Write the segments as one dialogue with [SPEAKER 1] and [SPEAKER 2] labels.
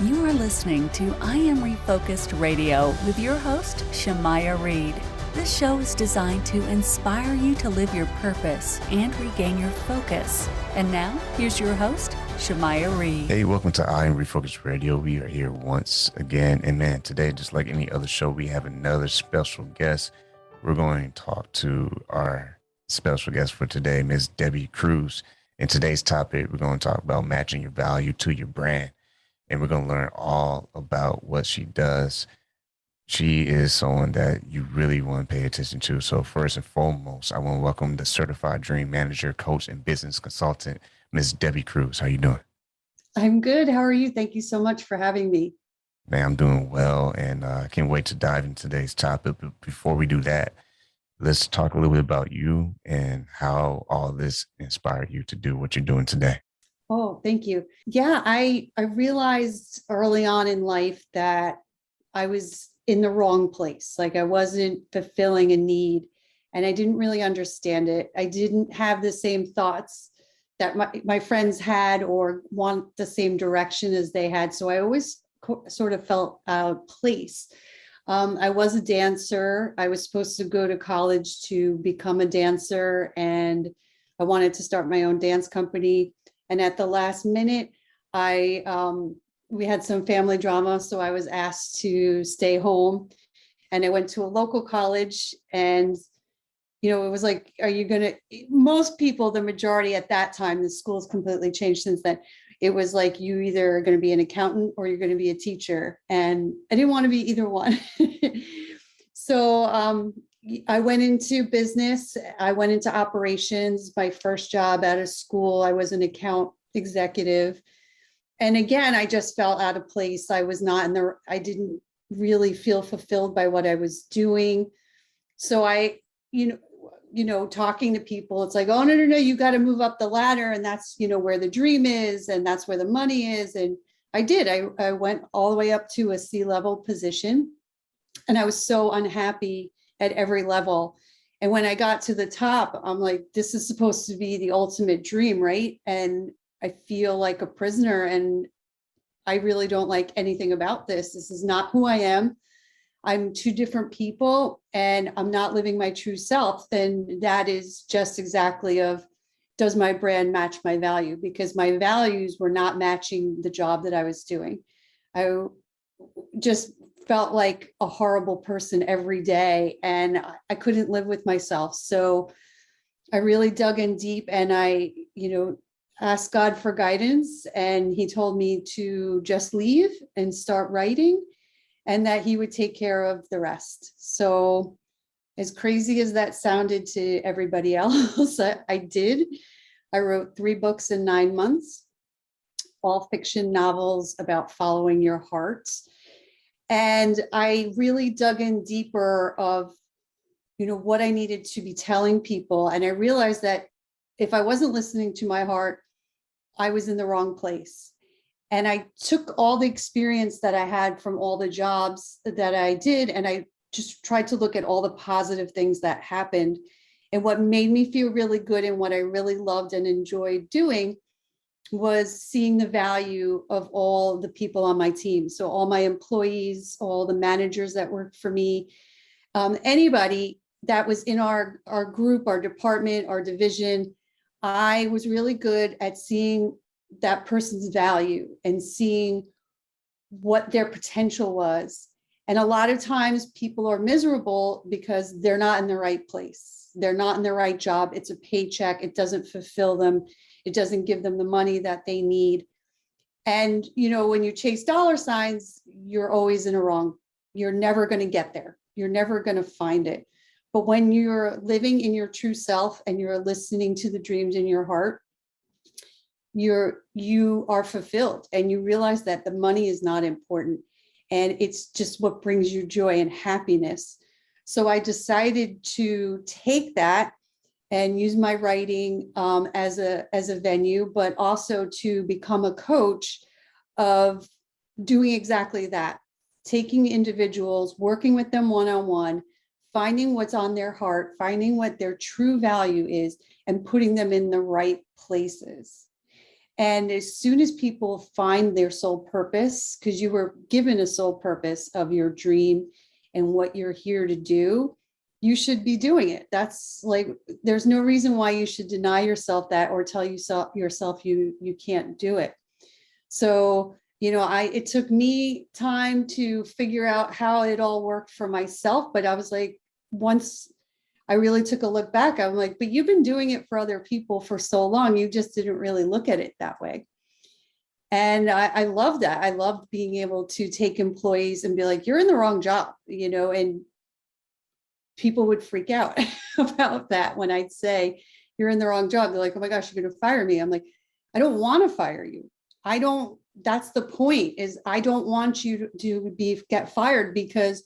[SPEAKER 1] You are listening to I Am Refocused Radio with your host, Shamaya Reed. This show is designed to inspire you to live your purpose and regain your focus. And now, here's your host, Shamaya Reed.
[SPEAKER 2] Hey, welcome to I Am Refocused Radio. We are here once again. And man, today, just like any other show, we have another special guest. We're going to talk to our special guest for today, Ms. Debby Krusz. In today's topic, we're going to talk about matching your value to your brand. And we're going to learn all about what she does. She is someone that you really want to pay attention to. So first and foremost, I want to welcome the certified dream manager, coach, and business consultant, Ms. Debby Krusz. How you doing?
[SPEAKER 3] I'm good. How are you? Thank you so much for having me.
[SPEAKER 2] Man, I'm doing well, and I can't wait to dive into today's topic. But before we do that, let's talk a little bit about you and how all this inspired you to do what you're doing today.
[SPEAKER 3] Oh, thank you. Yeah, I realized early on in life that I was in the wrong place. Like I wasn't fulfilling a need and I didn't really understand it. I didn't have the same thoughts that my friends had or want the same direction as they had. So I always sort of felt out of place. I was a dancer. I was supposed to go to college to become a dancer and I wanted to start my own dance company. And at the last minute, we had some family drama, so I was asked to stay home. And I went to a local college, and it was like, are you gonna? Most people, the majority at that time, the school's completely changed since then. It was like you either are going to be an accountant or you're going to be a teacher, and I didn't want to be either one. So I went into business. I went into operations. My first job out of school, I was an account executive. And again, I just felt out of place. I was not I didn't really feel fulfilled by what I was doing. So talking to people, it's like, oh, no, you got to move up the ladder. And that's, where the dream is. And that's where the money is. And I did. I went all the way up to a C-level position. And I was so unhappy at every level. And when I got to the top, I'm like, this is supposed to be the ultimate dream, right? And I feel like a prisoner and I really don't like anything about this. This is not who I am. I'm two different people and I'm not living my true self. And that is just exactly does my brand match my value? Because my values were not matching the job that I was doing. I just felt like a horrible person every day and I couldn't live with myself. So I really dug in deep and I, asked God for guidance, and he told me to just leave and start writing and that he would take care of the rest. So as crazy as that sounded to everybody else, I did. I wrote 3 books in 9 months, all fiction novels about following your heart. And I really dug in deeper of, what I needed to be telling people. And I realized that if I wasn't listening to my heart, I was in the wrong place. And I took all the experience that I had from all the jobs that I did, and I just tried to look at all the positive things that happened. And what made me feel really good and what I really loved and enjoyed doing was seeing the value of all the people on my team. So all my employees, all the managers that worked for me, anybody that was in our group, our department, our division. I was really good at seeing that person's value and seeing what their potential was. And a lot of times people are miserable because they're not in the right place. They're not in the right job. It's a paycheck. It doesn't fulfill them. It doesn't give them the money that they need. And, when you chase dollar signs, you're always in a wrong. You're never going to get there. You're never going to find it. But when you're living in your true self and you're listening to the dreams in your heart, you are fulfilled and you realize that the money is not important and it's just what brings you joy and happiness. So I decided to take that and use my writing as a venue, but also to become a coach of doing exactly that, taking individuals, working with them one-on-one, finding what's on their heart, finding what their true value is, and putting them in the right places. And as soon as people find their soul purpose, because you were given a soul purpose of your dream and what you're here to do, you should be doing it. That's like, there's no reason why you should deny yourself that or tell yourself you can't do it. So, it took me time to figure out how it all worked for myself. But I was like, once I really took a look back, I'm like, but you've been doing it for other people for so long. You just didn't really look at it that way. And I love that. I loved being able to take employees and be like, you're in the wrong job, and people would freak out about that when I'd say, you're in the wrong job. They're like, oh my gosh, you're going to fire me. I'm like, I don't want to fire you. That's the point, is I don't want you to get fired because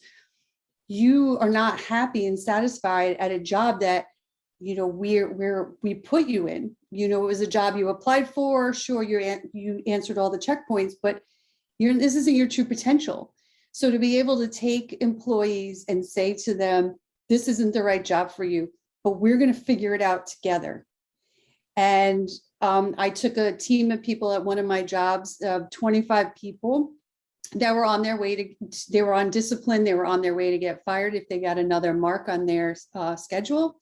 [SPEAKER 3] you are not happy and satisfied at a job that, we put you in. It was a job you applied for. Sure, you answered all the checkpoints, but this isn't your true potential. So to be able to take employees and say to them, this isn't the right job for you, but we're going to figure it out together. And I took a team of people at one of my jobs, 25 people that were on their way they were on discipline. They were on their way to get fired if they got another mark on their schedule.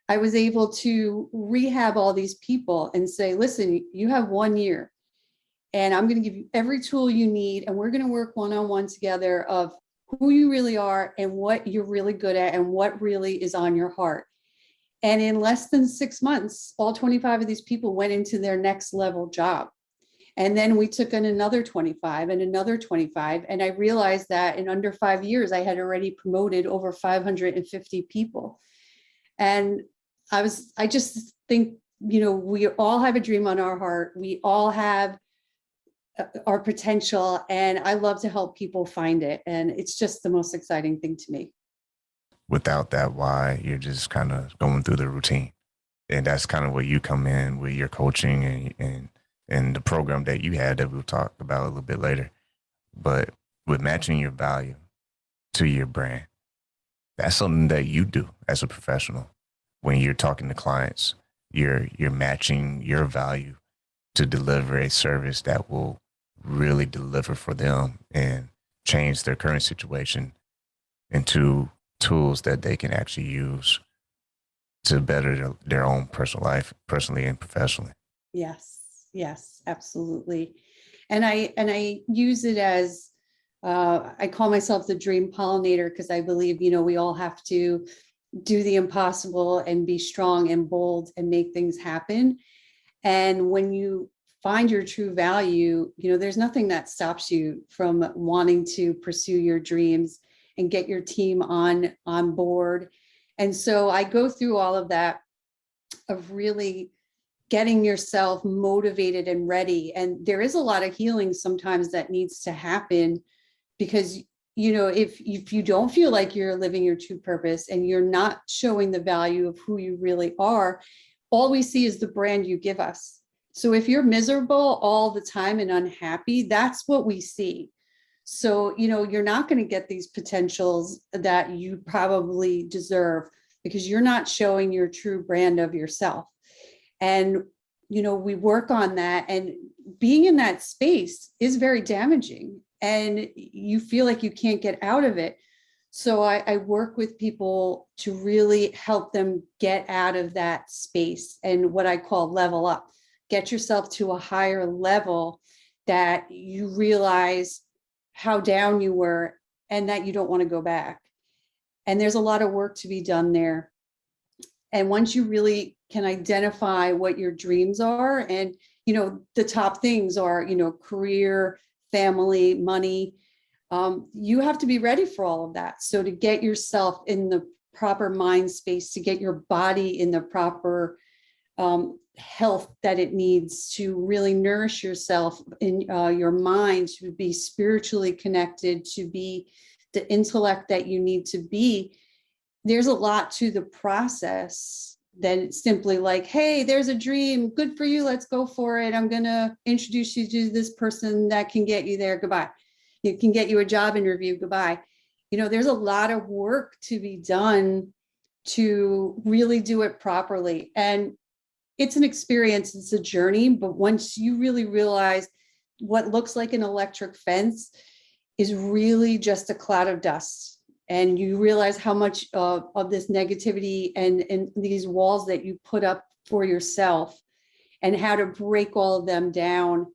[SPEAKER 3] I was able to rehab all these people and say, listen, you have 1 year and I'm going to give you every tool you need. And we're going to work one-on-one together of who you really are and what you're really good at and what really is on your heart. And in less than 6 months, all 25 of these people went into their next level job. And then we took in another 25 and another 25. And I realized that in under 5 years, I had already promoted over 550 people. And I just think, we all have a dream on our heart. We all have our potential. And I love to help people find it. And it's just the most exciting thing to me.
[SPEAKER 2] Without that why, you're just kind of going through the routine. And that's kind of where you come in with your coaching and the program that you had that we'll talk about a little bit later. But with matching your value to your brand, that's something that you do as a professional. When you're talking to clients, you're matching your value to deliver a service that will really deliver for them and change their current situation into tools that they can actually use to better their own personal life, personally and professionally.
[SPEAKER 3] Yes, absolutely. And I use it as, I call myself the dream pollinator, because I believe, we all have to do the impossible and be strong and bold and make things happen. And when you find your true value, there's nothing that stops you from wanting to pursue your dreams and get your team on board. And so I go through all of that of really getting yourself motivated and ready. And there is a lot of healing sometimes that needs to happen, because, if you don't feel like you're living your true purpose and you're not showing the value of who you really are, all we see is the brand you give us. So if you're miserable all the time and unhappy, that's what we see. So, you're not going to get these potentials that you probably deserve because you're not showing your true brand of yourself. And, we work on that, and being in that space is very damaging and you feel like you can't get out of it. So I work with people to really help them get out of that space and what I call level up, get yourself to a higher level that you realize how down you were and that you don't want to go back. And there's a lot of work to be done there. And once you really can identify what your dreams are, and, the top things are, career, family, money, you have to be ready for all of that. So to get yourself in the proper mind space, to get your body in the proper health that it needs, to really nourish yourself in your mind, to be spiritually connected, to be the intellect that you need to be. There's a lot to the process than simply like, hey, there's a dream, good for you, let's go for it. I'm going to introduce you to this person that can get you there. Goodbye. It can get you a job interview. Goodbye. There's a lot of work to be done to really do it properly. And it's an experience, it's a journey. But once you really realize what looks like an electric fence is really just a cloud of dust, and you realize how much of this negativity and these walls that you put up for yourself, and how to break all of them down,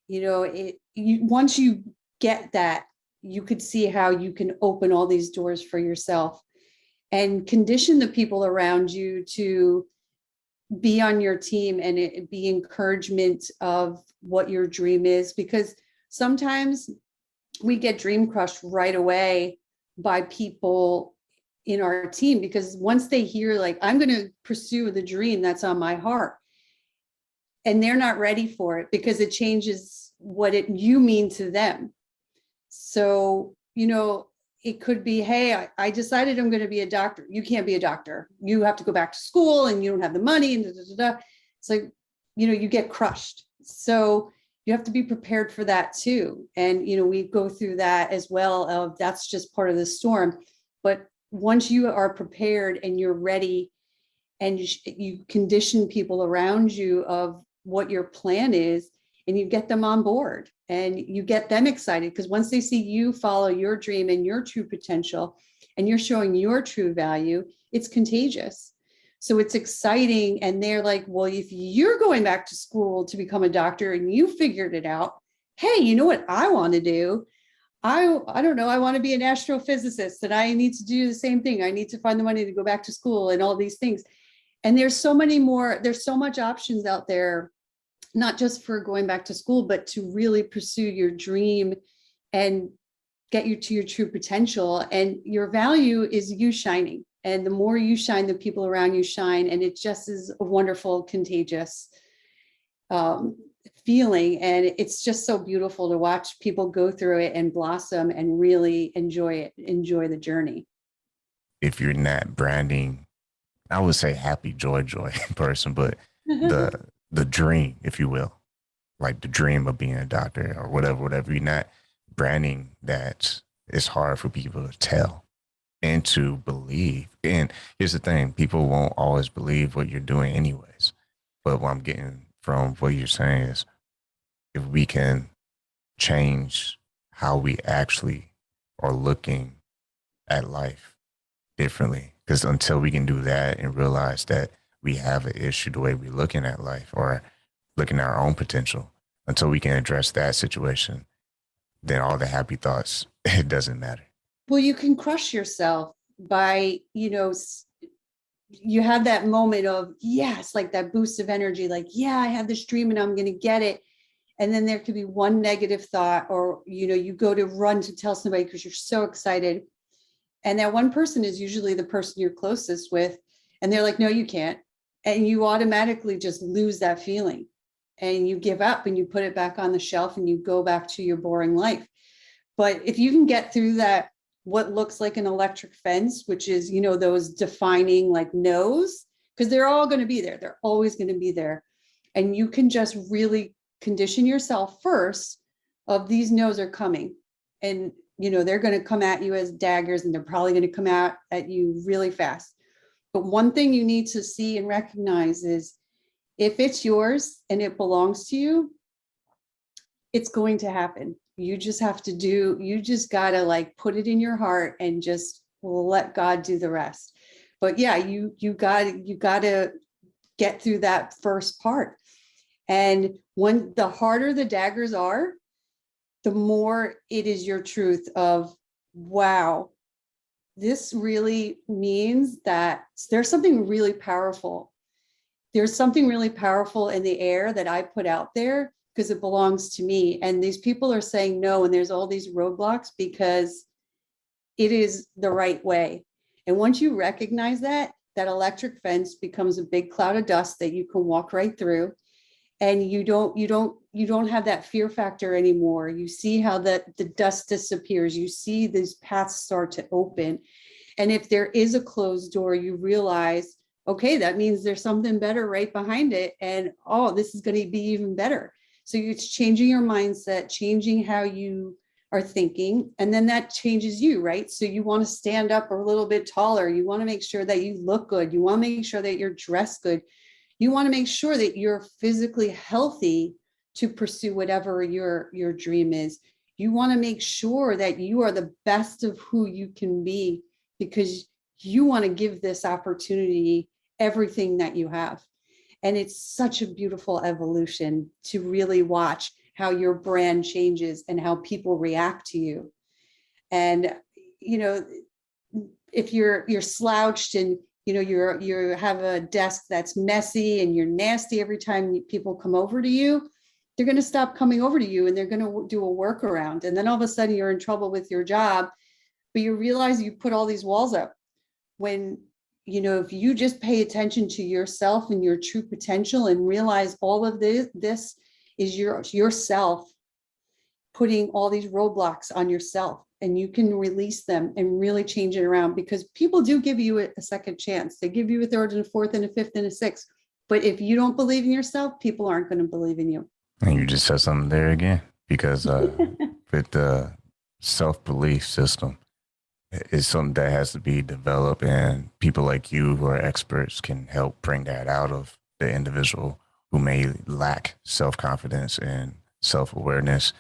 [SPEAKER 3] once you get that, you could see how you can open all these doors for yourself and condition the people around you to be on your team, and it be encouragement of what your dream is. Because sometimes we get dream crushed right away by people in our team, because once they hear like, I'm going to pursue the dream that's on my heart, and they're not ready for it because it changes what you mean to them. So, it could be, hey, I decided I'm going to be a doctor. You can't be a doctor. You have to go back to school and you don't have the money and da, da, da, da. It's like, you get crushed. So you have to be prepared for that too. And, we go through that as well, of that's just part of the storm. But once you are prepared and you're ready, and you condition people around you of what your plan is, and you get them on board and you get them excited, because once they see you follow your dream and your true potential and you're showing your true value, it's contagious. So it's exciting. And they're like, well, if you're going back to school to become a doctor and you figured it out, hey, you know what I want to do? I don't know. I want to be an astrophysicist, and I need to do the same thing. I need to find the money to go back to school and all these things. And there's so much options out there, not just for going back to school, but to really pursue your dream and get you to your true potential. And your value is you shining. And the more you shine, the people around you shine. And it just is a wonderful, contagious feeling. And it's just so beautiful to watch people go through it and blossom and really enjoy the journey.
[SPEAKER 2] If you're not branding, I would say happy, joy person, but the dream, if you will, like the dream of being a doctor or whatever, you're not branding that, it's hard for people to tell and to believe. And here's the thing, people won't always believe what you're doing anyways. But what I'm getting from what you're saying is, if we can change how we actually are looking at life differently, because until we can do that and realize that we have an issue the way we're looking at life or looking at our own potential, until we can address that situation, then all the happy thoughts, it doesn't matter.
[SPEAKER 3] Well, you can crush yourself by, you have that moment of, yes, like that boost of energy, like, yeah, I have this dream and I'm going to get it. And then there could be one negative thought, or, you go to run to tell somebody because you're so excited. And that one person is usually the person you're closest with. And they're like, no, you can't. And you automatically just lose that feeling, and you give up and you put it back on the shelf and you go back to your boring life. But if you can get through that, what looks like an electric fence, which is, those defining like no's, because they're all going to be there. They're always going to be there. And you can just really condition yourself first of these no's are coming. And, they're going to come at you as daggers, and they're probably going to come out at you really fast. But one thing you need to see and recognize is, if it's yours and it belongs to you, it's going to happen. You just got to like put it in your heart and just let God do the rest. But yeah, you got to get through that first part. And when the harder the daggers are, the more it is your truth of, wow, this really means that there's something really powerful. There's something really powerful in the air that I put out there because it belongs to me. And these people are saying no, and there's all these roadblocks because it is the right way. And once you recognize that electric fence becomes a big cloud of dust that you can walk right through. And you don't have that fear factor anymore. You see how the dust disappears. You see these paths start to open. And if there is a closed door, you realize, okay, that means there's something better right behind it. And, oh, this is going to be even better. So it's changing your mindset, changing how you are thinking. And then that changes you, right? So you want to stand up a little bit taller. You want to make sure that you look good. You want to make sure that you're dressed good. You want to make sure that you're physically healthy to pursue whatever your dream is. You want to make sure that you are the best of who you can be, because you want to give this opportunity everything that you have. And it's such a beautiful evolution to really watch how your brand changes and how people react to you. And, you know, if you're slouched and, you know, you have a desk that's messy and you're nasty every time people come over to you, they're going to stop coming over to you and they're going to do a workaround. And then all of a sudden you're in trouble with your job, but you realize you put all these walls up. When, you know, if you just pay attention to yourself and your true potential and realize all of this is yourself putting all these roadblocks on yourself, and you can release them and really change it around, because people do give you a second chance. They give you a third and a fourth and a fifth and a sixth. But if you don't believe in yourself, people aren't going to believe in you.
[SPEAKER 2] And you just said something there again, because with the self-belief system, it's something that has to be developed, and people like you who are experts can help bring that out of the individual who may lack self-confidence and self-awareness,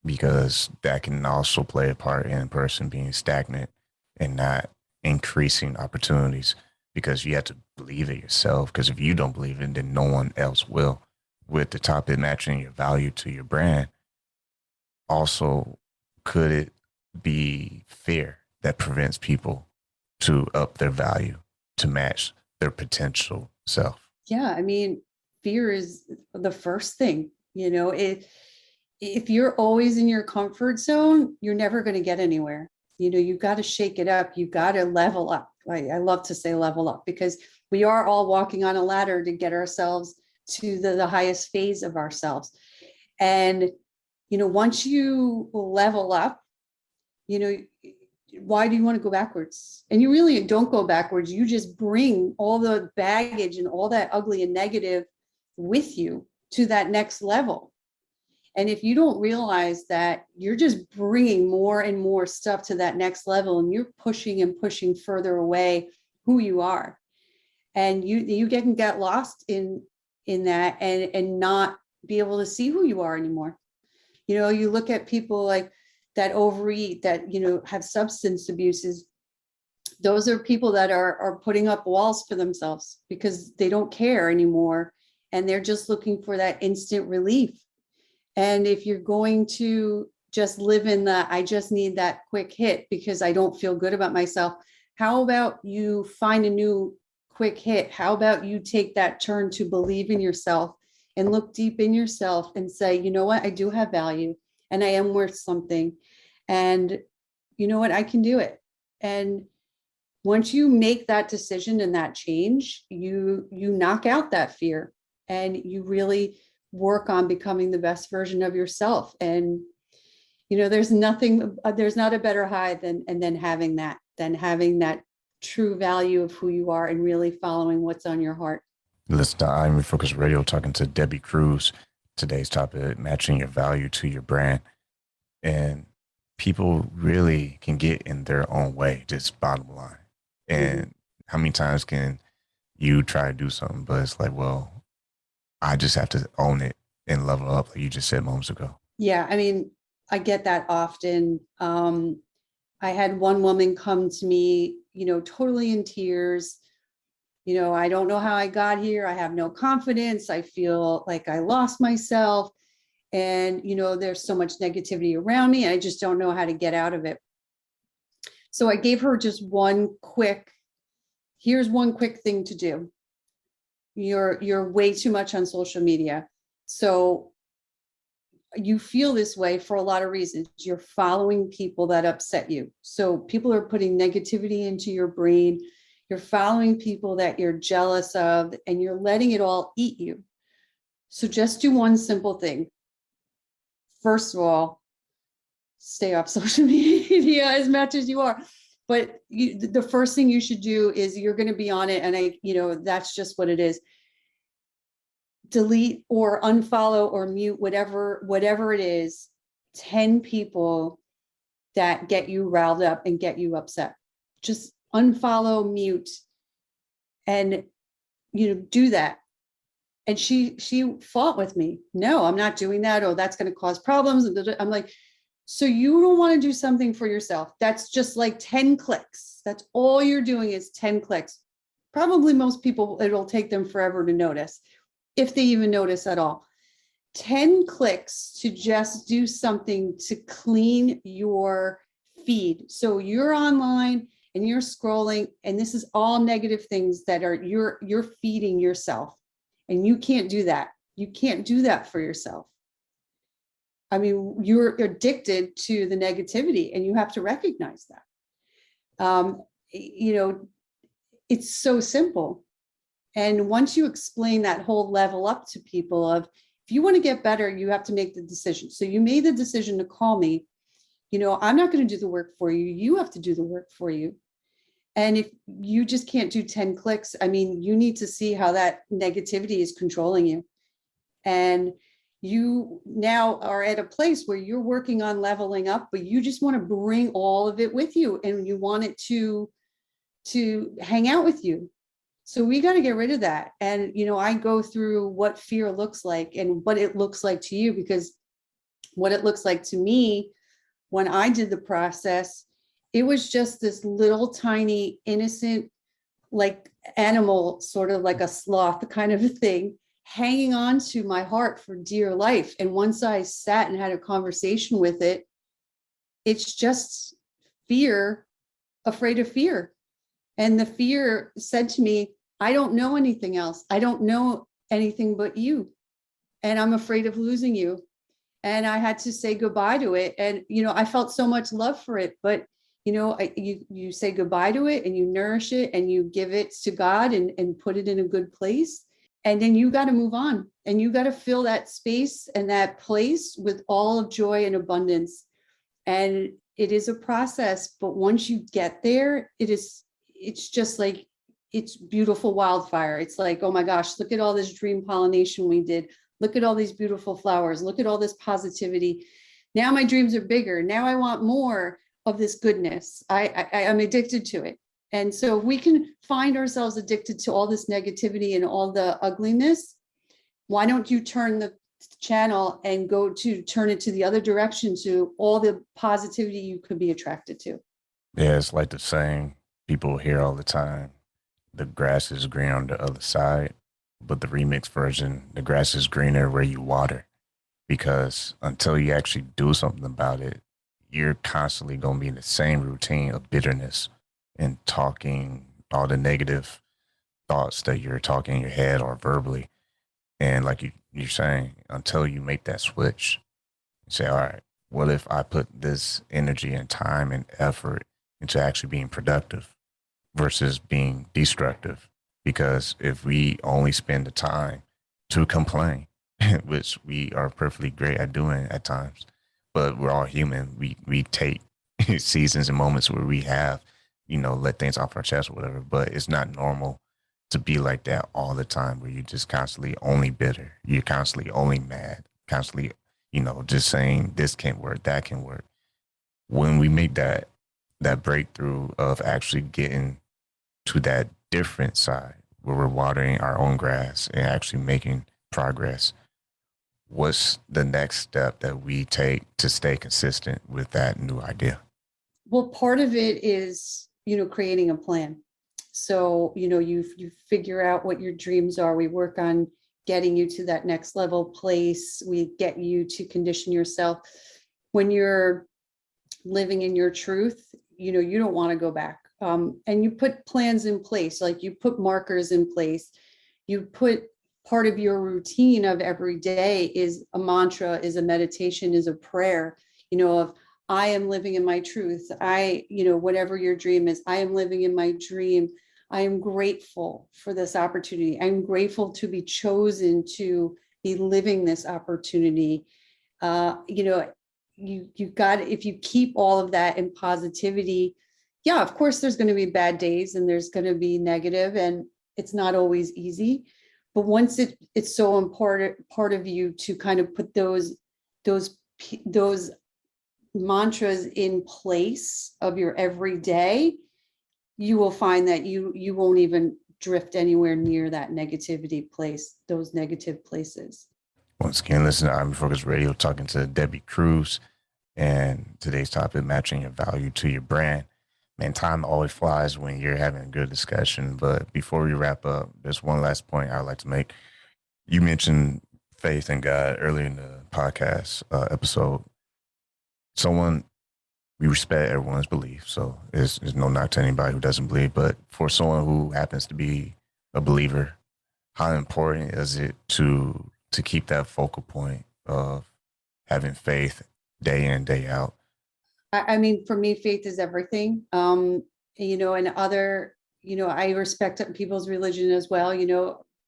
[SPEAKER 2] because that can also play a part in a person being stagnant and not increasing opportunities, because you have to believe it yourself. Because if you don't believe it, then no one else will. With the topic matching your value to your brand, also, could it be fear that prevents people to up their value to match their potential self?
[SPEAKER 3] Yeah, I mean, fear is the first thing. You know, if you're always in your comfort zone, you're never going to get anywhere. You know, you've got to shake it up. You've got to level up. I love to say level up, because we are all walking on a ladder to get ourselves to the highest phase of ourselves. And, you know, once you level up, you know, why do you want to go backwards? And you really don't go backwards. You just bring all the baggage and all that ugly and negative with you to that next level. And if you don't realize that you're just bringing more and more stuff to that next level, and you're pushing and pushing further away who you are, and you can get lost in that and not be able to see who you are anymore. You know, you look at people like that overeat, that, you know, have substance abuses. Those are people that are putting up walls for themselves because they don't care anymore. And they're just looking for that instant relief. And if you're going to just live in the, I just need that quick hit because I don't feel good about myself, how about you find a new quick hit? How about you take that turn to believe in yourself and look deep in yourself and say, you know what, I do have value and I am worth something. And you know what, I can do it. And once you make that decision and that change, you knock out that fear and you really work on becoming the best version of yourself. And, you know, there's not a better high than having that true value of who you are and really following what's on your heart.
[SPEAKER 2] Listen to I'm Refocused Radio, talking to Debby Krusz. Today's topic, matching your value to your brand. And people really can get in their own way, just bottom line. And how many times can you try to do something, but it's like, well, I just have to own it and level up, like you just said moments ago.
[SPEAKER 3] Yeah, I mean, I get that often. I had one woman come to me, you know, totally in tears. You know, I don't know how I got here. I have no confidence. I feel like I lost myself. And, you know, there's so much negativity around me. I just don't know how to get out of it. So I gave her just here's one quick thing to do. You're way too much on social media. So you feel this way for a lot of reasons. You're following people that upset you. So people are putting negativity into your brain. You're following people that you're jealous of, and you're letting it all eat you. So just do one simple thing. First of all, stay off social media as much as you are. But the first thing you should do is, you're going to be on it. And that's just what it is. Delete or unfollow or mute, whatever it is, 10 people that get you riled up and get you upset. Just unfollow, mute, and, do that. And she fought with me. No, I'm not doing that. Oh, that's going to cause problems. I'm like, so you don't want to do something for yourself. That's just like 10 clicks. That's all you're doing is 10 clicks. Probably most people, it'll take them forever to notice, if they even notice at all. 10 clicks to just do something to clean your feed. So you're online and you're scrolling, and this is all negative things that are you're feeding yourself. And you can't do that. You can't do that for yourself. I mean, you're addicted to the negativity, and you have to recognize that. It's so simple. And once you explain that whole level up to people of, if you want to get better, you have to make the decision. So you made the decision to call me. I'm not going to do the work for you. You have to do the work for you. And if you just can't do 10 clicks, I mean, you need to see how that negativity is controlling you. And you now are at a place where you're working on leveling up, but you just want to bring all of it with you, and you want it to hang out with you. So we got to get rid of that. And, I go through what fear looks like and what it looks like to you, because what it looks like to me when I did the process, it was just this little tiny innocent, like animal, sort of like a sloth kind of a thing, hanging on to my heart for dear life. And once I sat and had a conversation with it, it's just fear, afraid of fear. And the fear said to me, I don't know anything else. I don't know anything but you. And I'm afraid of losing you. And I had to say goodbye to it. And, I felt so much love for it, but you say goodbye to it, and you nourish it, and you give it to God, and put it in a good place. And then you got to move on, and you got to fill that space and that place with all of joy and abundance. And it is a process, but once you get there, it's just like, it's beautiful wildfire. It's like, oh my gosh, look at all this dream pollination we did. Look at all these beautiful flowers. Look at all this positivity. Now my dreams are bigger. Now I want more of this goodness. I'm addicted to it. And so if we can find ourselves addicted to all this negativity and all the ugliness, why don't you turn the channel and turn it to the other direction, to all the positivity you could be attracted to?
[SPEAKER 2] Yeah, it's like the saying people hear all the time: the grass is green on the other side. But the remix version, the grass is greener where you water. Because until you actually do something about it, you're constantly going to be in the same routine of bitterness and talking all the negative thoughts that you're talking in your head or verbally. And like you're saying, until you make that switch, say, all right, what if I put this energy and time and effort into actually being productive versus being destructive? Because if we only spend the time to complain, which we are perfectly great at doing at times, but we're all human. We take seasons and moments where we have, let things off our chest or whatever, but it's not normal to be like that all the time, where you're just constantly only bitter. You're constantly only mad, constantly, just saying this can't work, that can work. When we make that breakthrough of actually getting to that different side where we're watering our own grass and actually making progress, what's the next step that we take to stay consistent with that new idea?
[SPEAKER 3] Well, part of it is, creating a plan. So, you figure out what your dreams are. We work on getting you to that next level place. We get you to condition yourself. When you're living in your truth, you don't want to go back. And you put plans in place, like you put markers in place. You put part of your routine of every day is a mantra, is a meditation, is a prayer, of I am living in my truth. Whatever your dream is, I am living in my dream. I am grateful for this opportunity. I'm grateful to be chosen to be living this opportunity. You've got, if you keep all of that in positivity, yeah, of course, there's going to be bad days and there's going to be negative, and it's not always easy. But once it's so important part of you to kind of put those mantras in place of your everyday, you will find that you won't even drift anywhere near that negativity place, those negative places.
[SPEAKER 2] Once again, listen to I'm Refocused Radio, talking to Debby Krusz, and today's topic, matching your value to your brand. Man, time always flies when you're having a good discussion. But before we wrap up, there's one last point I'd like to make. You mentioned faith in God earlier in the podcast episode. We respect everyone's belief, so there's no knock to anybody who doesn't believe. But for someone who happens to be a believer, how important is it to keep that focal point of having faith day in, day out?
[SPEAKER 3] I mean, for me, faith is everything. And other, I respect people's religion as well.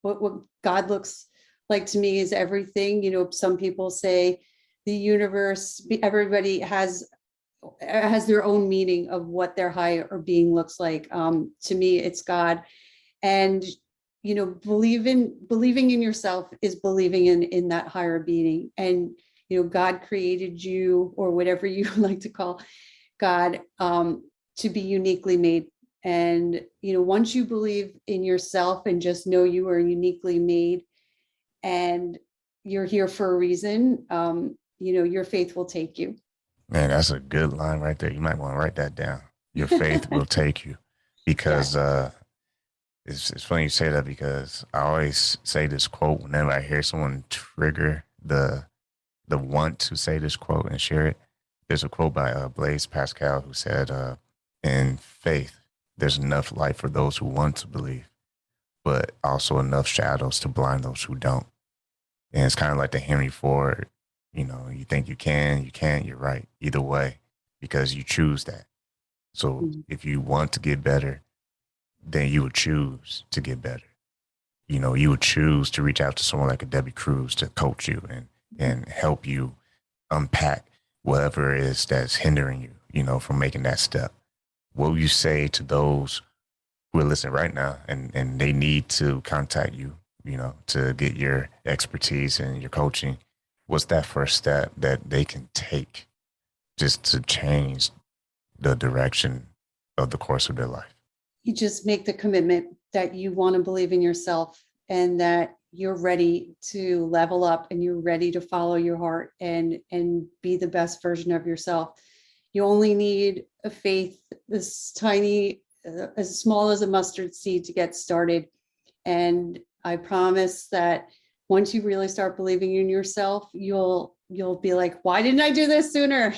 [SPEAKER 3] What God looks like to me is everything. Some people say the universe, everybody has their own meaning of what their higher being looks like. To me, it's God. And, believing in yourself is believing in that higher being. And, God created you, or whatever you like to call God, to be uniquely made. And, once you believe in yourself and just know you are uniquely made and you're here for a reason, your faith will take you.
[SPEAKER 2] Man, that's a good line right there. You might want to write that down. Your faith will take you, because it's funny you say that, because I always say this quote whenever I hear someone trigger the want to say this quote and share it. There's a quote by Blaise Pascal who said, in faith, there's enough light for those who want to believe, but also enough shadows to blind those who don't. And it's kind of like the Henry Ford, you think you can't, you're right. Either way, because you choose that. So if you want to get better, then you would choose to get better. You would choose to reach out to someone like a Debby Krusz to coach you and help you unpack whatever it is that's hindering you, from making that step. What will you say to those who are listening right now and they need to contact you, to get your expertise and your coaching? What's that first step that they can take just to change the direction of the course of their life?
[SPEAKER 3] You just make the commitment that you want to believe in yourself and that you're ready to level up and you're ready to follow your heart and be the best version of yourself. You only need a faith this tiny, as small as a mustard seed to get started. And I promise that once you really start believing in yourself, you'll be like, why didn't I do this sooner?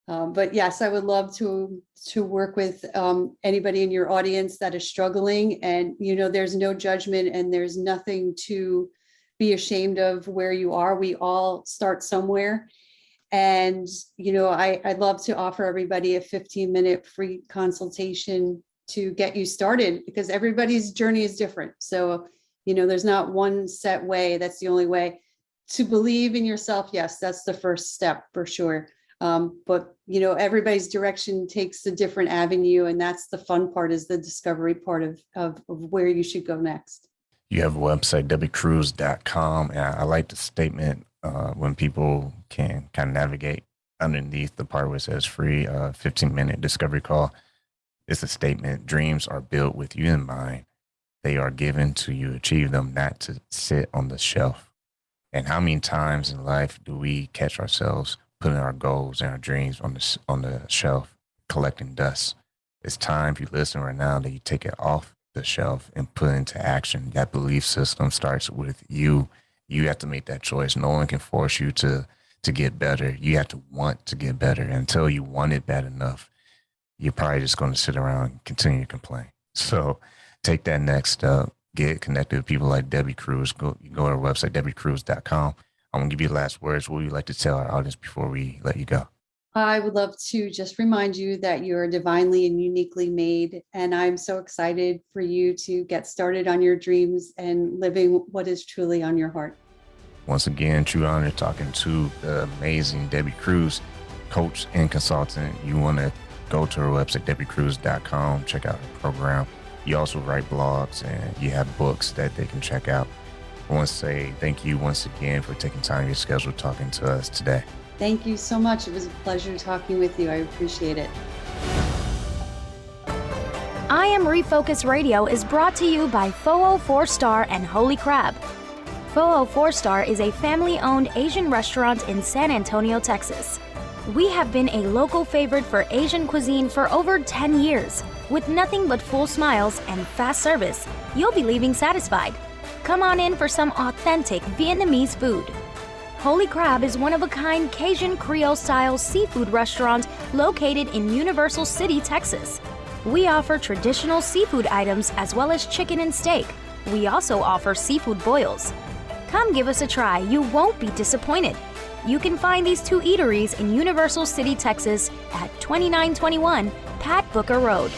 [SPEAKER 3] But yes, I would love to work with anybody in your audience that is struggling. And, there's no judgment and there's nothing to be ashamed of where you are. We all start somewhere. And, I'd love to offer everybody a 15-minute free consultation to get you started, because everybody's journey is different. So, there's not one set way. That's the only way to believe in yourself. Yes, that's the first step for sure. But, everybody's direction takes a different avenue. And that's the fun part, is the discovery part of where you should go next.
[SPEAKER 2] You have a website, debbykrusz.com. And I like the statement when people can kind of navigate underneath the part where it says free 15-minute discovery call. It's a statement: dreams are built with you in mind. They are given to you, achieve them, not to sit on the shelf. And how many times in life do we catch ourselves putting our goals and our dreams on the shelf, collecting dust? It's time, if you listen right now, that you take it off the shelf and put it into action. That belief system starts with you. You have to make that choice. No one can force you to get better. You have to want to get better. And until you want it bad enough, you're probably just going to sit around and continue to complain. So take that next step. Get connected with people like Debby Krusz. Go to our website, debbykrusz.com. I'm going to give you the last words. What would you like to tell our audience before we let you go?
[SPEAKER 3] I would love to just remind you that you're divinely and uniquely made. And I'm so excited for you to get started on your dreams and living what is truly on your heart.
[SPEAKER 2] Once again, true honor talking to the amazing Debby Krusz, coach and consultant. You want to go to her website, debbykrusz.com, check out her program. You also write blogs and you have books that they can check out. I want to say thank you once again for taking time in your schedule talking to us today.
[SPEAKER 3] Thank you so much. It was a pleasure talking with you. I appreciate it.
[SPEAKER 4] I Am Refocused Radio is brought to you by Foo 4 Star and Holy Crab. Foo 4 Star is a family-owned Asian restaurant in San Antonio, Texas. We have been a local favorite for Asian cuisine for over 10 years. With nothing but full smiles and fast service, you'll be leaving satisfied. Come on in for some authentic Vietnamese food. Holy Crab is one-of-a-kind Cajun Creole-style seafood restaurant located in Universal City, Texas. We offer traditional seafood items as well as chicken and steak. We also offer seafood boils. Come give us a try, you won't be disappointed. You can find these two eateries in Universal City, Texas at 2921 Pat Booker Road.